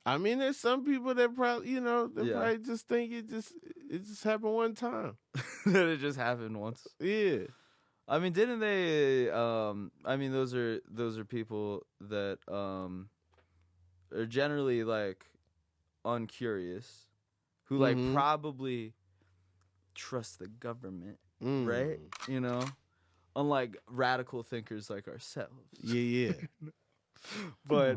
I mean, there's some people that probably, they Yeah. probably just think it just happened one time. That it just happened once. Yeah. I mean, didn't they? I mean, those are people that are generally like uncurious, who like Mhm. probably trust the government, Mm. right? You know, unlike radical thinkers like ourselves. Yeah. But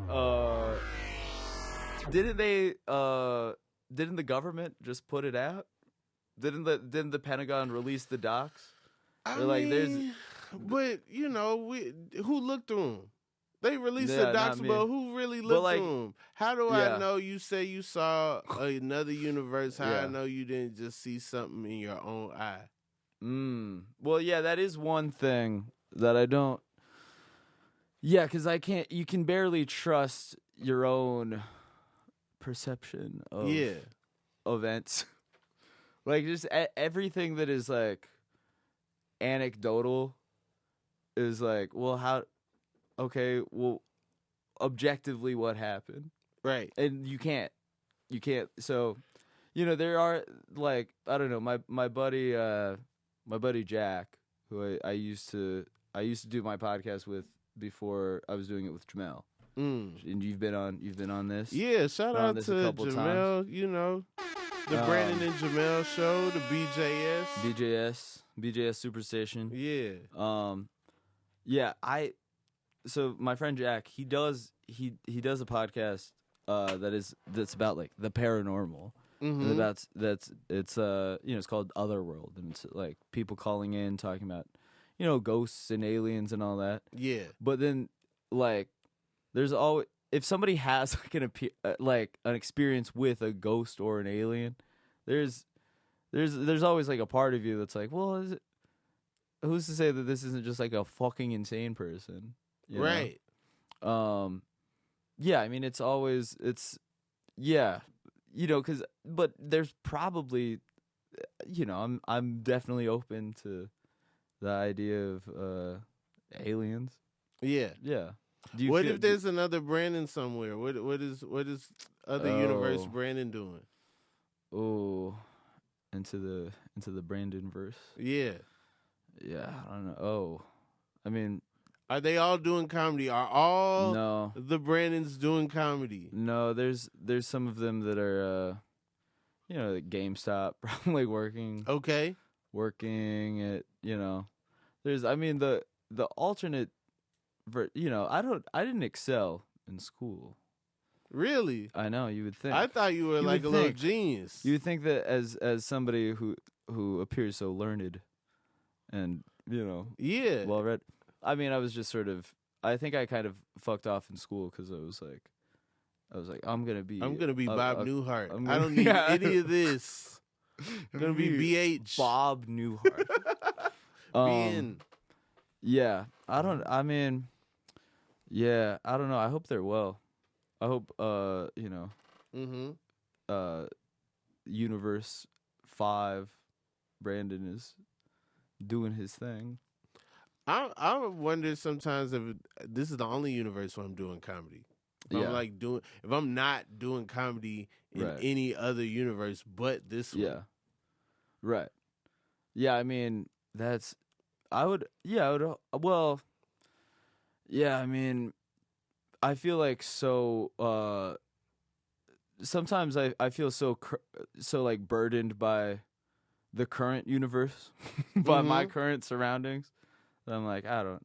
didn't they? Didn't the government just put it out? Didn't the Pentagon release the docs? I They're like, there's- mean, but who looked through them? They released Yeah, the docs, not me. but who really looked like, through them? How do yeah. I know you say you saw another universe? How I Yeah. know you didn't just see something in your own eye? Well, yeah, that is one thing that I don't. Yeah, because I can't. You can barely trust your own perception of events. Like just everything that is like anecdotal is like, well, how? Okay, well, objectively, what happened? Right. And you can't. So, there are like I don't know. My buddy Jack, who I used to do my podcast with before I was doing it with Jamel. And you've been on this. Yeah, shout out to Jamel. Times. The Brandon and Jamel show, the BJS Superstation. Yeah. Yeah. So my friend Jack, he does a podcast that's about like the paranormal. Mm-hmm. And it's it's called Otherworld, and it's like people calling in talking about ghosts and aliens and all that. Yeah. But then like there's always, if somebody has like an experience with a ghost or an alien, there's always like a part of you that's like, well, who's to say that this isn't just like a fucking insane person? Right. Yeah, I mean, but there's probably, I'm definitely open to the idea of aliens. Yeah. Yeah. What if there's another Brandon somewhere? What is other universe Brandon doing? Oh, into the Brandon verse. Yeah. Yeah, I don't know. Oh, I mean, are they all doing comedy? Are all no the Brandons doing comedy? No, there's some of them that are at GameStop, probably working. Okay. Working at there's the alternate I didn't excel in school. Really? I know, you would think. I thought you were like a little genius. You would think that as somebody who appears so learned and yeah, well read. I mean, I was just sort of. I think I kind of fucked off in school because I was like, I'm gonna be Bob Newhart. I don't need any of this. I'm gonna be BH. Bob Newhart. Yeah, I don't know. I hope they're well. I hope Universe 5 Brandon is doing his thing. I wonder sometimes if this is the only universe where I'm doing comedy. If I'm not doing comedy in any other universe but this one. Yeah. Right. Yeah, I mean, I mean, I feel like so sometimes I feel so like burdened by the current universe, by my current surroundings. I'm like, I don't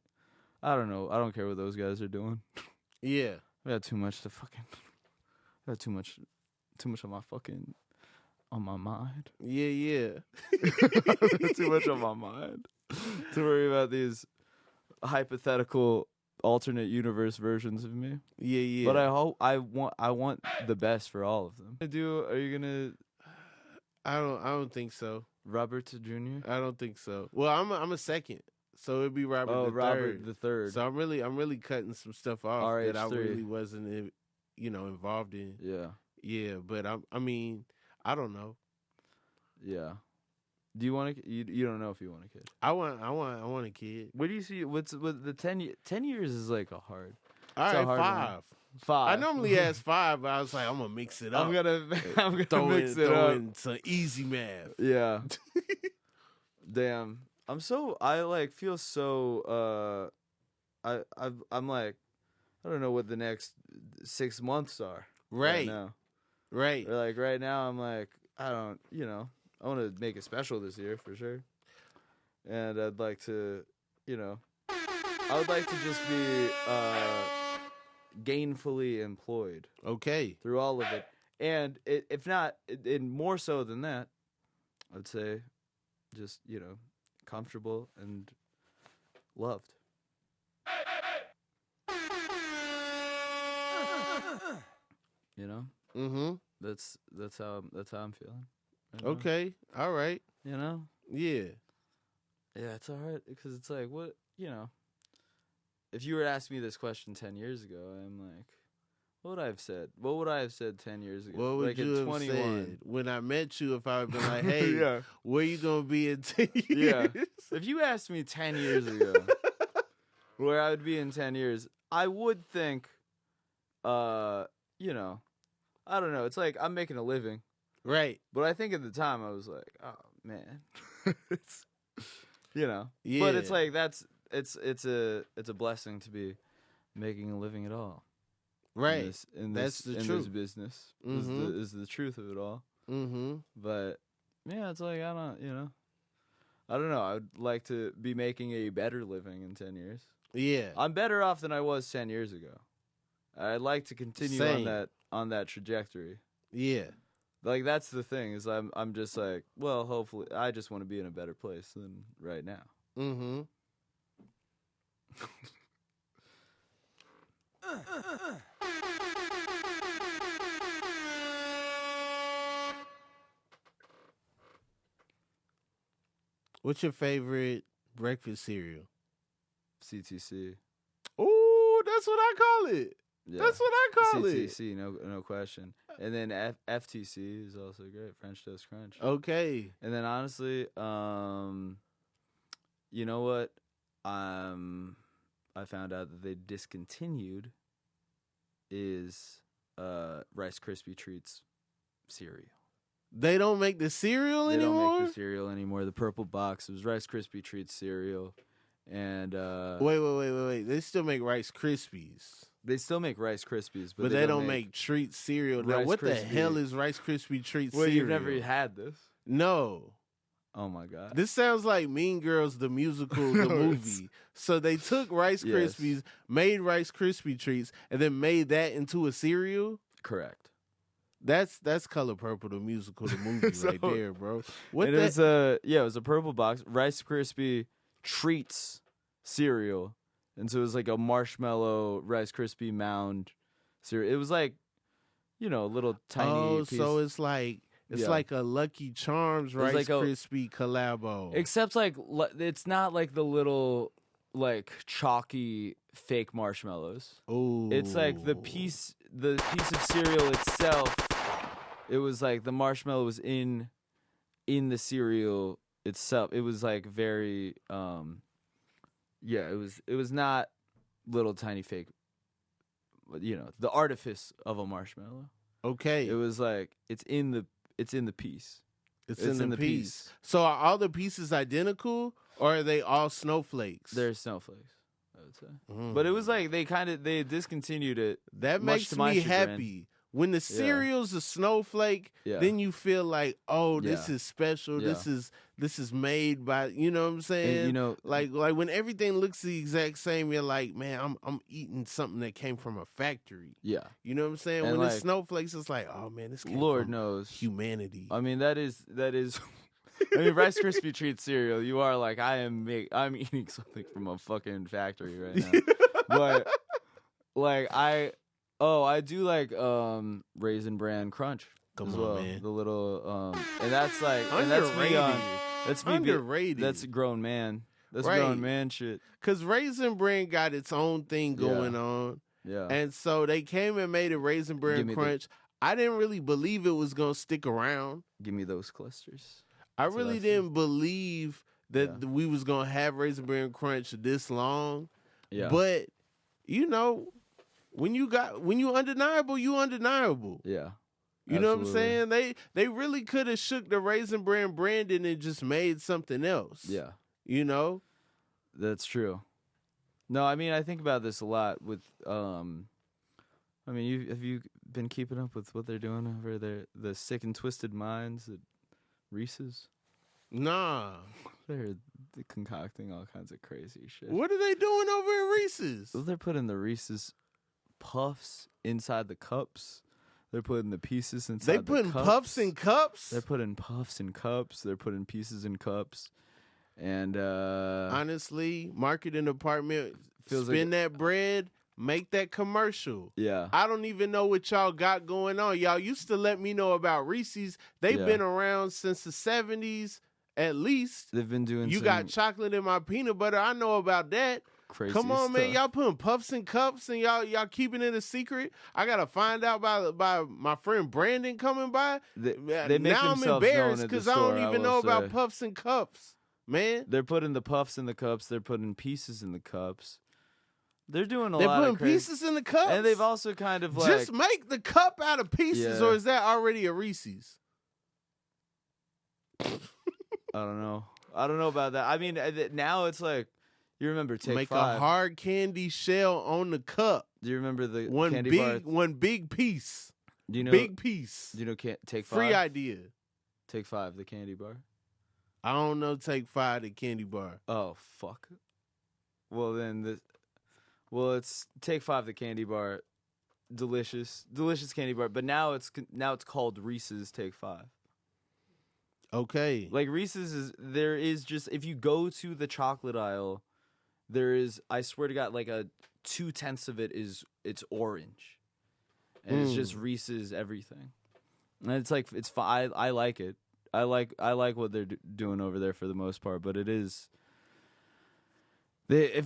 know. I don't care what those guys are doing. Yeah. I got too much too much on my mind. Yeah. Too much on my mind to worry about these hypothetical alternate universe versions of me. Yeah. But I want the best for all of them. Are you gonna? I don't think so. Robert Jr. I don't think so. Well, I'm a second. So it'd be Robert the third. So I'm really cutting some stuff off RH3. that I really wasn't, involved in. Yeah. But I mean, I don't know. Yeah. Do you want you don't know if you want a kid? I want a kid. What do you see? What's with the 10 years is like a hard. All right, 5. 5. I normally ask 5, but I was like, I'm gonna mix it up. I'm gonna mix it throw up. in some easy math. Yeah. Damn. I feel so I'm like, I don't know what the next 6 months are. Right now. Right. Or like right now I'm like, I don't, I want to make it special this year for sure. And I'd like to, I would like to just be gainfully employed. Okay. Through all of it. And if not, more so than that, I'd say just, comfortable and loved. Mm-hmm. That's how I'm feeling. Okay. All right. Yeah. Yeah, it's all right because it's like, what, if you were to ask me this question 10 years ago, I'm like, what would I have said? What would I have said 10 years ago? What would like you at have 21. said when I met you? If I had been like, hey, Yeah. where you gonna be in 10 years? Yeah. If you asked me 10 years ago where I would be in 10 years, I would think, you know, I don't know. It's like I'm making a living. Right. But I think at the time I was like, oh, man. It's, you know. Yeah. But it's like it's a blessing to be making a living at all. Right. That's the truth. This business is the truth of it all. Mm-hmm. But yeah, it's like I don't know. I would like to be making a better living in 10 years. Yeah. I'm better off than I was 10 years ago. I'd like to continue on that trajectory. Yeah. Like that's the thing is I'm just like, well, hopefully I just want to be in a better place than right now. Mm-hmm. What's your favorite breakfast cereal? CTC. Oh, that's what I call it. Yeah. That's what I call it. CTC, no question. And then FTC is also great, French Toast Crunch. Okay. And then honestly, you know what? I found out that they discontinued is Rice Krispie Treats cereal. They don't make the cereal anymore? They don't make the cereal anymore. The purple box, it was Rice Krispie Treats cereal. And Wait. They still make Rice Krispies. They still make Rice Krispies, but they don't make treat cereal. Now, what the hell is Rice Krispie Treat cereal? Well, you've never had this? No. Oh, my God. This sounds like Mean Girls, the musical, the movie. So they took Rice Krispies, made Rice Krispie Treats, and then made that into a cereal? Correct. That's Color Purple, the musical, the movie right there, bro. It was a purple box, Rice Krispie Treats cereal. And so it was like a marshmallow Rice Krispie mound cereal. It was like, a little tiny piece. So it's like like a Lucky Charms Rice like Krispie collabo. Except like it's not like the little like chalky fake marshmallows. Oh. It's like the piece of cereal itself. It was like the marshmallow was in the cereal itself. It was like very it was not little tiny fake, the artifice of a marshmallow. Okay. It was like it's in the piece. It's in the piece. So are all the pieces identical or are they all snowflakes? They're snowflakes, I would say. But it was like they discontinued it. That makes me happy. When the cereal's a snowflake, then you feel like, oh, this is special. Yeah. This is made by, you know what I'm saying? And, like when everything looks the exact same, you're like, man, I'm eating something that came from a factory. Yeah. You know what I'm saying? And when it's snowflakes, it's like, oh man, this came Lord from knows humanity. I mean, that is. I mean, Rice Krispie Treat cereal. You are like, I'm eating something from a fucking factory right now. But like I do like Raisin Bran Crunch. Come as on, well. man. The little and that's like underrated. That's me Underrated. That's a grown man. That's Right. grown man shit. Because Raisin Bran got its own thing going on. Yeah. And so they came and made a Raisin Bran Crunch. I didn't really believe it was going to stick around. Give me those clusters. I really didn't believe that we was going to have Raisin Bran Crunch this long. Yeah. But, when you undeniable, you undeniable. Yeah. You know what I'm saying? They really could have shook the Raisin Bran Brandon and just made something else. Yeah. That's true. No, I mean I think about this a lot with have you been keeping up with what they're doing over there, the Sick and Twisted Minds at Reese's? Nah. They're concocting all kinds of crazy shit. What are they doing over at Reese's? They're putting the Reese's Puffs inside the cups. They're putting the pieces inside the cups. They putting puffs in cups? They're putting puffs in cups. They're putting pieces in cups. And honestly, marketing department, spend that bread, make that commercial. Yeah. I don't even know what y'all got going on. Y'all used to let me know about Reese's. They've been around since the 70s at least. They've been doing got chocolate in my peanut butter. I know about that. crazy. Come on, man. stuff. Y'all putting puffs in cups and y'all keeping it a secret. I gotta find out by my friend Brandon coming by. They make now I'm themselves known embarrassed at the because I don't store, even will know about say. puffs and cups, man. They're putting the puffs in the cups. They're putting pieces in the cups. They're doing a They're lot putting of crazy. pieces in the cups. And they've also kind of like just make the cup out of pieces, Yeah. or is that already a Reese's? I don't know. I don't know about that. I mean, now it's like you remember Take Make 5. a hard candy shell on the cup. Do you remember the One candy big, bar? one big piece. Do you know? Big piece. Do you know Take 5? Free idea. Take 5, the candy bar. I don't know. Take 5 the candy bar. Oh fuck. Well then it's Take 5 the candy bar. Delicious candy bar. But now it's called Reese's Take 5. Okay. Like Reese's there is just if you go to the chocolate aisle, there is I swear to God like a 2/10 of it's orange, and it's just Reese's everything, and it's like it's fine. I like it. I like what they're doing over there for the most part, but it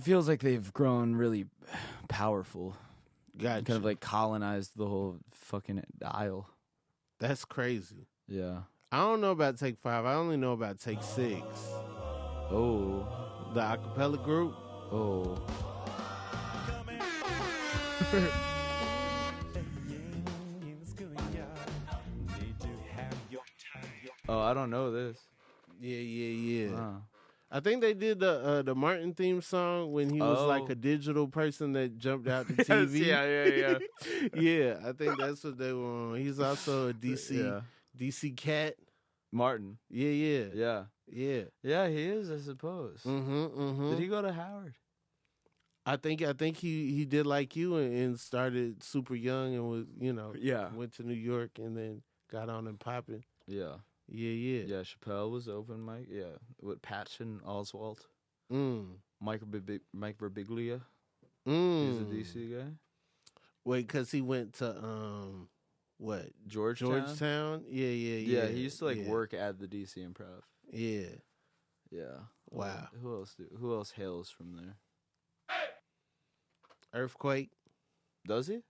feels like they've grown really powerful. Gotcha. Kind of like colonized the whole fucking aisle. That's crazy. Yeah. I don't know about Take 5. I only know about Take 6. Oh. The acapella group. Oh. Oh, I don't know this. Yeah. Wow. I think they did the Martin theme song when he was like Oh. a digital person that jumped out the TV. Yeah. Yeah, I think that's what they were on. He's also a DC cat. Martin. Yeah. Yeah. Yeah. Yeah, he is, I suppose. Mm-hmm. Did he go to Howard? I think he did like you and started super young and was, Yeah. went to New York and then got on and popping. Yeah. Yeah. Yeah, Chappelle was open mic. Yeah. With Patchen Oswalt. Mike Birbiglia. He's a DC guy. Wait, because he went to, what? Georgetown? Yeah. Yeah, he used to work at the DC Improv. Yeah. Yeah. Wow. Who else hails from there? Earthquake? Does he?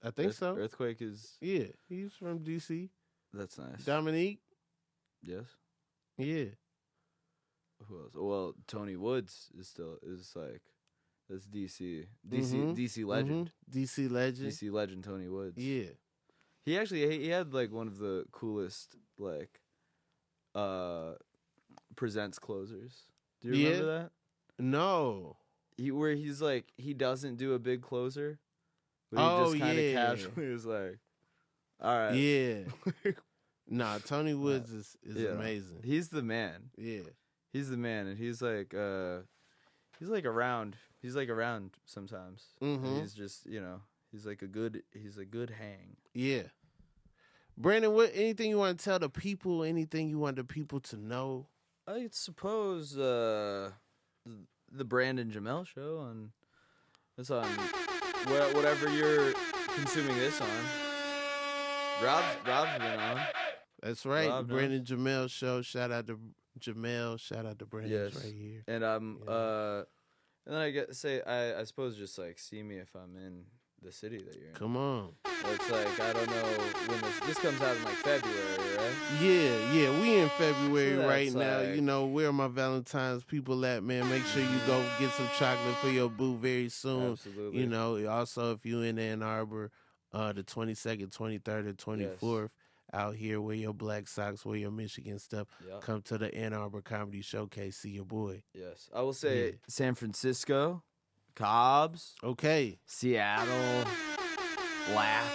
I think so. Earthquake is... Yeah, he's from DC. That's nice. Dominique? Yes. Yeah. Who else? Well, Tony Woods that's DC legend. DC legend. DC legend Tony Woods. Yeah. He had like one of the coolest presents closers. Do you remember that? No. He's like he doesn't do a big closer, but he just kind of casually is like, all right. Yeah. Nah, Tony Woods is amazing. He's the man. Yeah. He's the man, and he's like around. He's like around sometimes. And he's just he's a good hang. Yeah. Brandon, anything you want to tell the people? Anything you want the people to know? I suppose the Brandon Jamel show on it's on whatever you're consuming this on. Rob's been on. That's right. Rob Brandon Jamel show. Shout out to Jamel. Shout out to Brandon right here. And and then I suppose just like see me if I'm in the city that you're in. Come on. It's like I don't know when this comes out in like February, right? Yeah. We in February So right that's now. Where are my Valentine's people at, man? Make sure you go get some chocolate for your boo very soon. Absolutely. Also if you in Ann Arbor, the 22nd, 23rd, and 24th. Out here, wear your black socks, wear your Michigan stuff. Yep. Come to the Ann Arbor Comedy Showcase. See your boy. Yes. I will say San Francisco, Cobb's, okay, Seattle, Laughs.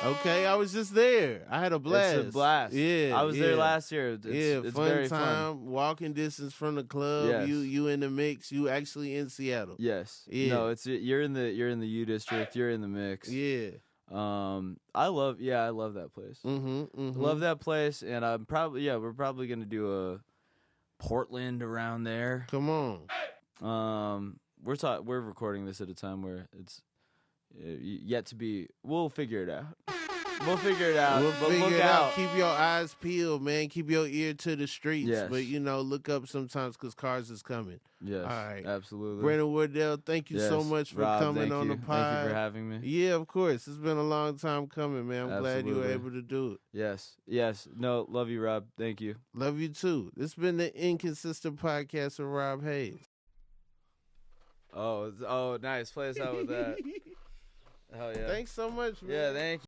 Okay, I was just there. I had a blast. It's a blast. Yeah. I was there last year. It's fun very time. fun. Walking distance from the club. Yes. You in the mix. You actually in Seattle. Yes. Yeah. No, you're in the U district. You're in the mix. Yeah. I love that place. Love that place, and we're probably gonna do a Portland around there. Come on. We're recording this at a time where it's yet to be. We'll figure it out. We'll figure it out. We'll But figure look it out. out. Keep your eyes peeled, man. Keep your ear to the streets. Yes. But, look up sometimes because cars is coming. Yes. All right. Absolutely. Brandon Wardell, thank you so much for Rob, coming on the pod. Thank you for having me. Yeah, of course. It's been a long time coming, man. I'm glad you were able to do it. Yes. No, love you, Rob. Thank you. Love you, too. This has been the Inconsistent Podcast with Rob Haze. Oh, nice. Play us out with that. Hell yeah. Thanks so much, man. Yeah, thank you.